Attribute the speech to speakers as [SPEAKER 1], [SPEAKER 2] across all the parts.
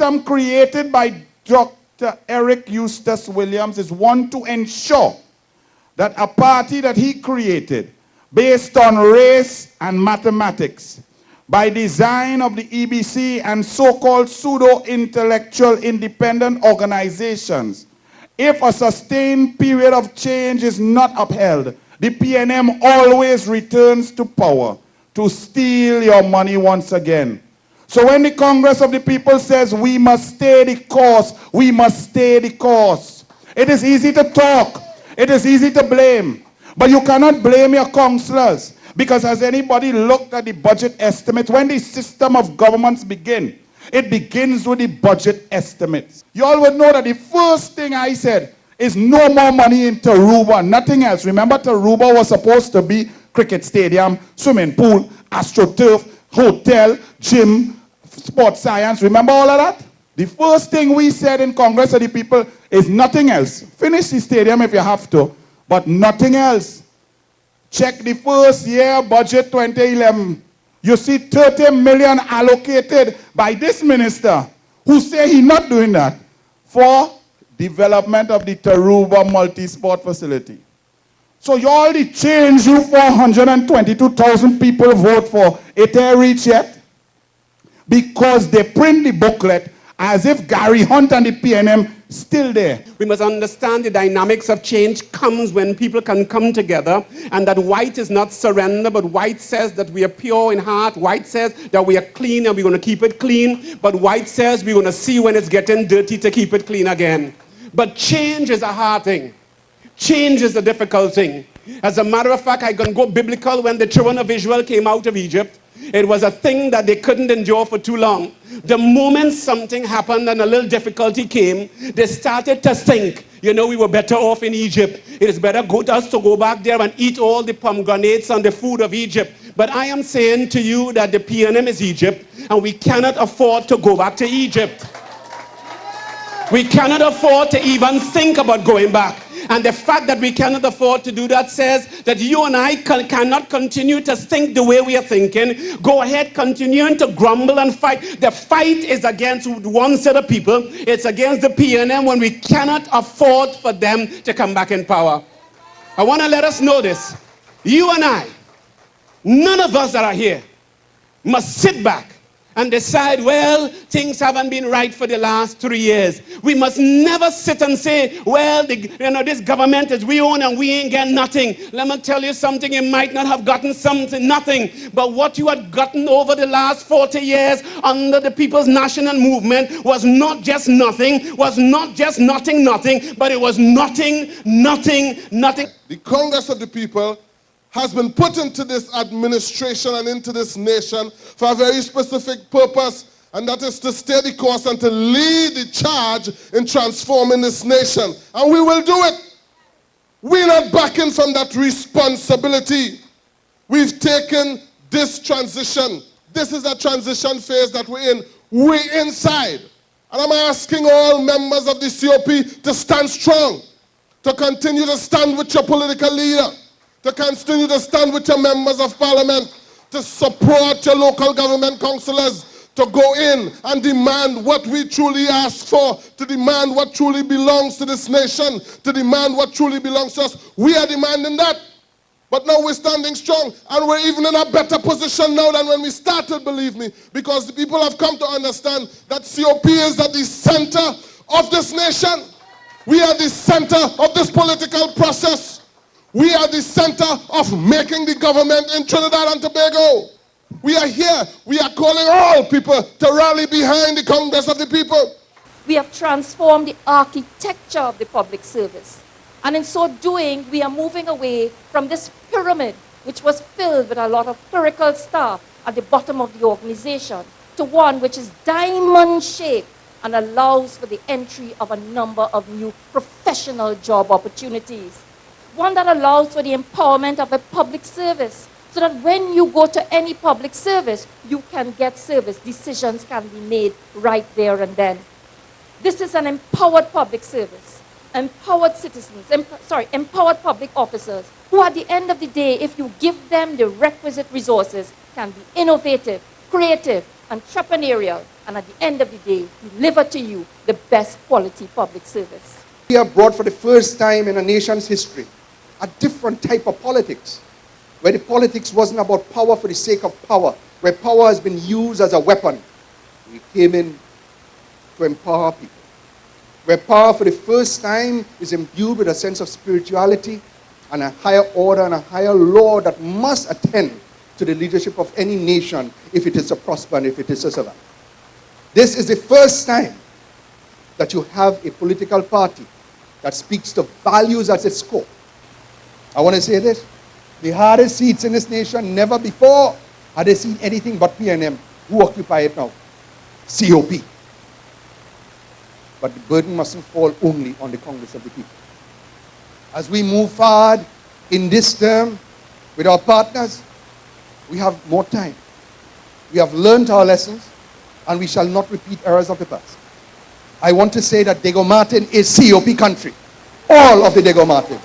[SPEAKER 1] system created by Dr. Eric Eustace Williams is one to ensure that a party that he created based on race and mathematics by design of the EBC and so-called pseudo-intellectual independent organizations, if a sustained period of change is not upheld, the PNM always returns to power to steal your money once again. So when the Congress of the People says we must stay the course, we must stay the course. It is easy to talk, it is easy to blame, but you cannot blame your councillors, because has anybody looked at the budget estimates? When the system of governments begin, it begins with the budget estimates. You all would know that the first thing I said is no more money in Taruba, nothing else. Remember, Taruba was supposed to be cricket stadium, swimming pool, AstroTurf, hotel, gym, sports science. Remember all of that? The first thing we said in Congress of the People is nothing else. Finish the stadium if you have to, but nothing else. Check the first year budget 2011. You see 30 million allocated by this minister who say he's not doing that for development of the Taruba multi-sport facility. So you already changed you 422,000 people vote for it ain't reach yet, because they print the booklet as if Gary Hunt and the PNM still there.
[SPEAKER 2] We must understand the dynamics of change comes when people can come together, and that white is not surrender, but white says that we are pure in heart. White says that we are clean and we're going to keep it clean, but white says we're going to see when it's getting dirty to keep it clean again. But change is a hard thing. Change is a difficult thing. As a matter of fact, I can go biblical. When the children of Israel came out of Egypt, it was a thing that they couldn't endure for too long. The moment something happened and a little difficulty came, they started to think, you know, we were better off in Egypt. It is better for us to go back there and eat all the pomegranates and the food of Egypt. But I am saying to you that the PNM is Egypt, and we cannot afford to go back to Egypt. We cannot afford to even think about going back. And the fact that we cannot afford to do that says that you and I cannot continue to think the way we are thinking. Go ahead, continuing to grumble and fight. The fight is against one set of people. It's against the PNM, when we cannot afford for them to come back in power. I want to let us know this. You and I, none of us that are here, must sit back and decide, well, things haven't been right for the last 3 years. We must never sit and say, well, this government is we own and we ain't getting nothing. Let me tell you something, you might not have gotten something, nothing. But what you had gotten over the last 40 years under the People's National Movement was not just nothing, was not just nothing, but it was nothing.
[SPEAKER 3] The Congress of the People has been put into this administration and into this nation for a very specific purpose, and that is to stay the course and to lead the charge in transforming this nation. And we will do it. We're not backing from that responsibility. We've taken this transition. This is a transition phase that we're in. We're inside. And I'm asking all members of the COP to stand strong, to continue to stand with your political leader, to continue to stand with your members of parliament, to support your local government councillors, to go in and demand what we truly ask for, to demand what truly belongs to this nation, to demand what truly belongs to us. We are demanding that. But now we're standing strong, and we're even in a better position now than when we started, believe me, because the people have come to understand that COP is at the center of this nation. We are the center of this political process. We are the center of making the government in Trinidad and Tobago. We are here. We are calling all people to rally behind the Congress of the People.
[SPEAKER 4] We have transformed the architecture of the public service. And in so doing, we are moving away from this pyramid, which was filled with a lot of clerical staff at the bottom of the organization, to one which is diamond-shaped and allows for the entry of a number of new professional job opportunities. One that allows for the empowerment of a public service, so that when you go to any public service, you can get service. Decisions can be made right there and then. This is an empowered public service, empowered citizens, empowered public officers, who at the end of the day, if you give them the requisite resources, can be innovative, creative, entrepreneurial, and at the end of the day, deliver to you the best quality public service.
[SPEAKER 5] We have brought for the first time in a nation's history a different type of politics, where the politics wasn't about power for the sake of power, where power has been used as a weapon. We came in to empower people, where power for the first time is imbued with a sense of spirituality and a higher order and a higher law that must attend to the leadership of any nation if it is to prosper and if it is to survive. This is the first time that you have a political party that speaks to values at its core. I want to say this. The hardest seats in this nation, never before had they seen anything but PNM. Who occupy it now? COP. But the burden mustn't fall only on the Congress of the People. As we move forward in this term with our partners, we have more time. We have learned our lessons, and we shall not repeat errors of the past. I want to say that Diego Martin is COP country. All of the Diego Martins.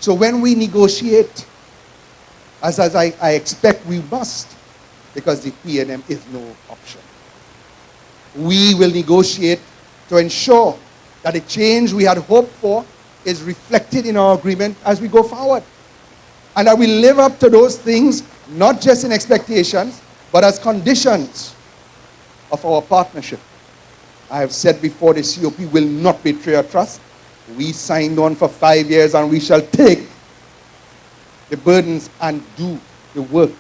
[SPEAKER 5] So when we negotiate, as I expect we must, because the PNM is no option, we will negotiate to ensure that the change we had hoped for is reflected in our agreement as we go forward. And that we live up to those things, not just in expectations, but as conditions of our partnership. I have said before, the COP will not betray our trust. We signed on for 5 years, and we shall take the burdens and do the work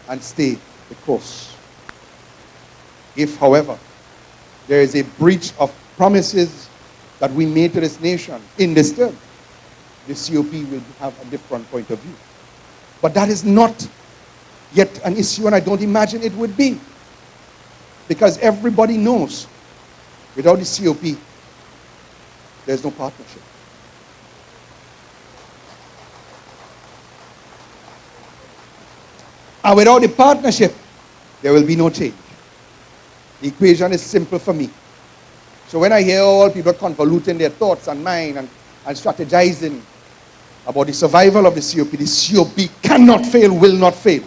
[SPEAKER 5] and stay the course. If, however, there is a breach of promises that we made to this nation in this term, the COP will have a different point of view. But that is not yet an issue, and I don't imagine it would be. Because everybody knows, without the COP, there's no partnership. And without the partnership, there will be no change. The equation is simple for me. So when I hear all people convoluting their thoughts and mine and strategizing about the survival of the COP cannot fail, will not fail.